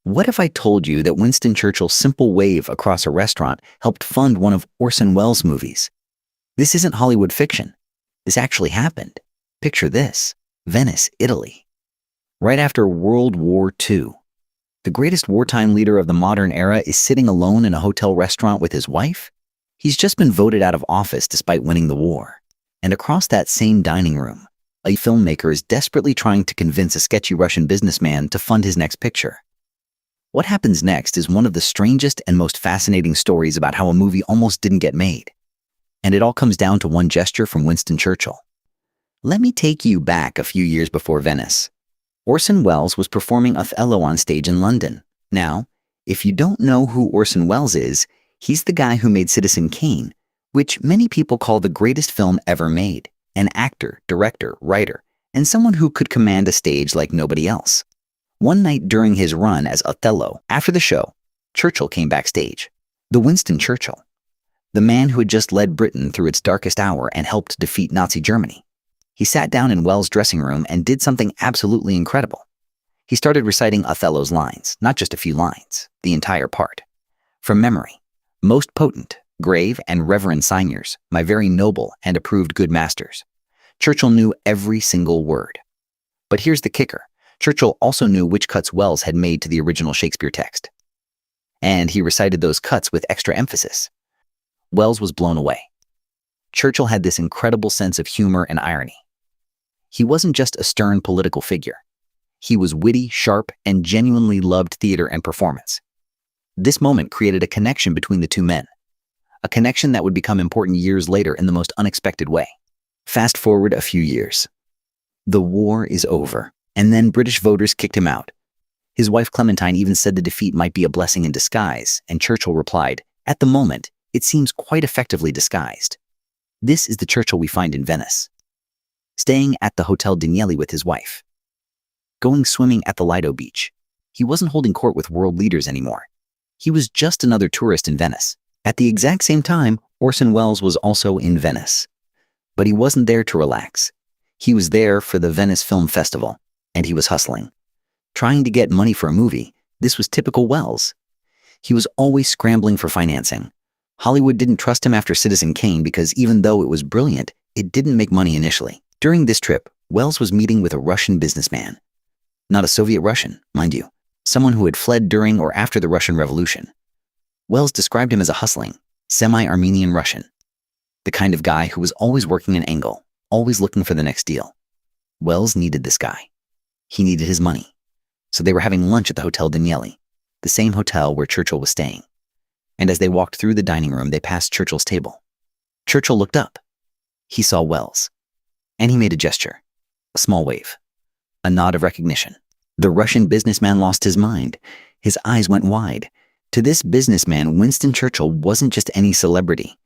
What if I told you that Winston Churchill's simple wave across a restaurant helped fund one of Orson Welles' movies? This isn't Hollywood fiction. This actually happened. Picture this: Venice, Italy. Right after World War II. The greatest wartime leader of the modern era is sitting alone in a hotel restaurant with his wife. He's just been voted out of office despite winning the war. And across that same dining room, a filmmaker is desperately trying to convince a sketchy Russian businessman to fund his next picture. What happens next is one of the strangest and most fascinating stories about how a movie almost didn't get made. And it all comes down to one gesture from Winston Churchill. Let me take you back a few years before Venice. Orson Welles was performing Othello on stage in London. Now, if you don't know who Orson Welles is, he's the guy who made Citizen Kane, which many people call the greatest film ever made. An actor, director, writer, and someone who could command a stage like nobody else. One night during his run as Othello, after the show, Churchill came backstage. The Winston Churchill. The man who had just led Britain through its darkest hour and helped defeat Nazi Germany. He sat down in Welles' dressing room and did something absolutely incredible. He started reciting Othello's lines, not just a few lines, the entire part. From memory: most potent, grave, and reverend signors, my very noble and approved good masters. Churchill knew every single word. But here's the kicker. Churchill also knew which cuts Welles had made to the original Shakespeare text. And he recited those cuts with extra emphasis. Welles was blown away. Churchill had this incredible sense of humor and irony. He wasn't just a stern political figure. He was witty, sharp, and genuinely loved theater and performance. This moment created a connection between the two men. A connection that would become important years later in the most unexpected way. Fast forward a few years. The war is over, and then British voters kicked him out. His wife Clementine even said the defeat might be a blessing in disguise, and Churchill replied, "At the moment, it seems quite effectively disguised." This is the Churchill we find in Venice. Staying at the Hotel Danieli with his wife. Going swimming at the Lido beach. He wasn't holding court with world leaders anymore. He was just another tourist in Venice. At the exact same time, Orson Welles was also in Venice. But he wasn't there to relax. He was there for the Venice Film Festival, and he was hustling. Trying to get money for a movie, this was typical Welles. He was always scrambling for financing. Hollywood didn't trust him after Citizen Kane because even though it was brilliant, it didn't make money initially. During this trip, Welles was meeting with a Russian businessman. Not a Soviet Russian, mind you. Someone who had fled during or after the Russian Revolution. Welles described him as a hustling, semi-Armenian Russian. The kind of guy who was always working an angle, always looking for the next deal. Welles needed this guy. He needed his money. So they were having lunch at the Hotel Danieli, the same hotel where Churchill was staying. And as they walked through the dining room, they passed Churchill's table. Churchill looked up. He saw Welles. And he made a gesture. A small wave. A nod of recognition. The Russian businessman lost his mind. His eyes went wide. To this businessman, Winston Churchill wasn't just any celebrity.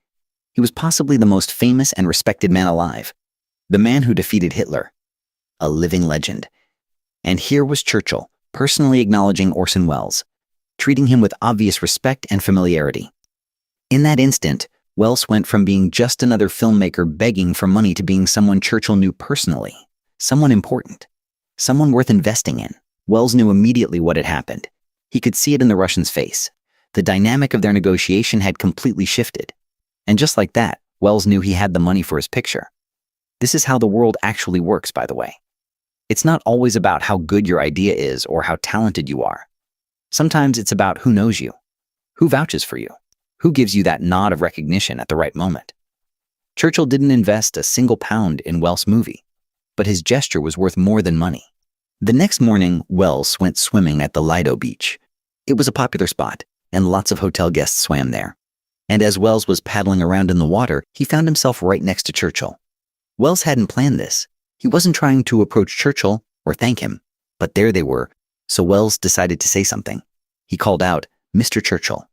He was possibly the most famous and respected man alive. The man who defeated Hitler. A living legend. And here was Churchill, personally acknowledging Orson Welles, treating him with obvious respect and familiarity. In that instant, Welles went from being just another filmmaker begging for money to being someone Churchill knew personally. Someone important. Someone worth investing in. Welles knew immediately what had happened. He could see it in the Russian's face. The dynamic of their negotiation had completely shifted. And just like that, Welles knew he had the money for his picture. This is how the world actually works, by the way. It's not always about how good your idea is or how talented you are. Sometimes it's about who knows you, who vouches for you, who gives you that nod of recognition at the right moment. Churchill didn't invest a single pound in Welles' movie, but his gesture was worth more than money. The next morning, Welles went swimming at the Lido beach. It was a popular spot, and lots of hotel guests swam there. And as Welles was paddling around in the water, he found himself right next to Churchill. Welles hadn't planned this. He wasn't trying to approach Churchill or thank him, but there they were, so Welles decided to say something. He called out, "Mr. Churchill."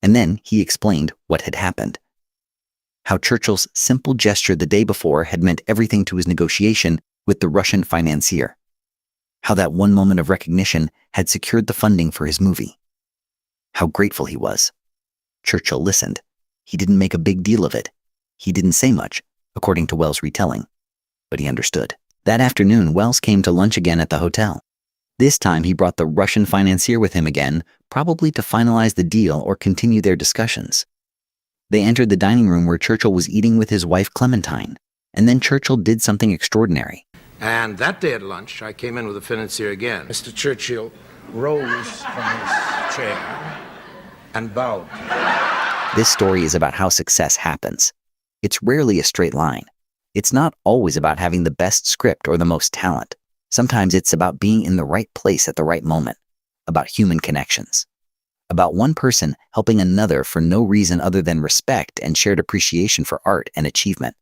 And then he explained what had happened. How Churchill's simple gesture the day before had meant everything to his negotiation with the Russian financier. How that one moment of recognition had secured the funding for his movie. How grateful he was. Churchill listened. He didn't make a big deal of it. He didn't say much, according to Welles' retelling. But he understood. That afternoon, Welles came to lunch again at the hotel. This time he brought the Russian financier with him again, probably to finalize the deal or continue their discussions. They entered the dining room where Churchill was eating with his wife Clementine, and then Churchill did something extraordinary. And that day at lunch, I came in with the financier again. Mr. Churchill rose from his chair and bowed. This story is about how success happens. It's rarely a straight line. It's not always about having the best script or the most talent. Sometimes it's about being in the right place at the right moment, about human connections, about one person helping another for no reason other than respect and shared appreciation for art and achievement.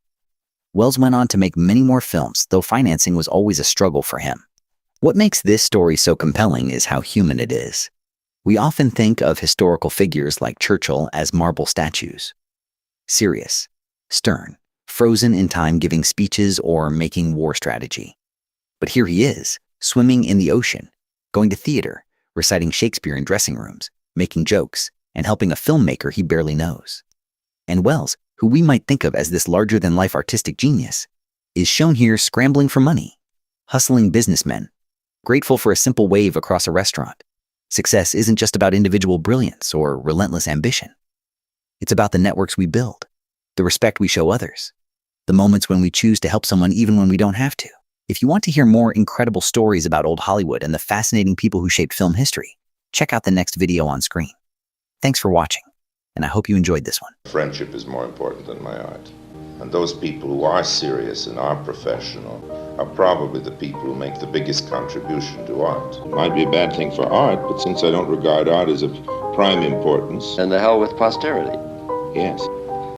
Wells went on to make many more films, though financing was always a struggle for him. What makes this story so compelling is how human it is. We often think of historical figures like Churchill as marble statues. Serious, stern, frozen in time giving speeches or making war strategy. But here he is, swimming in the ocean, going to theater, reciting Shakespeare in dressing rooms, making jokes, and helping a filmmaker he barely knows. And Wells, who we might think of as this larger-than-life artistic genius, is shown here scrambling for money, hustling businessmen, grateful for a simple wave across a restaurant. Success isn't just about individual brilliance or relentless ambition. It's about the networks we build, the respect we show others, the moments when we choose to help someone even when we don't have to. If you want to hear more incredible stories about old Hollywood and the fascinating people who shaped film history, check out the next video on screen. Thanks for watching, and I hope you enjoyed this one. Friendship is more important than my art. And those people who are serious and are professional are probably the people who make the biggest contribution to art. It might be a bad thing for art, but since I don't regard art as of prime importance... And the hell with posterity. Yes.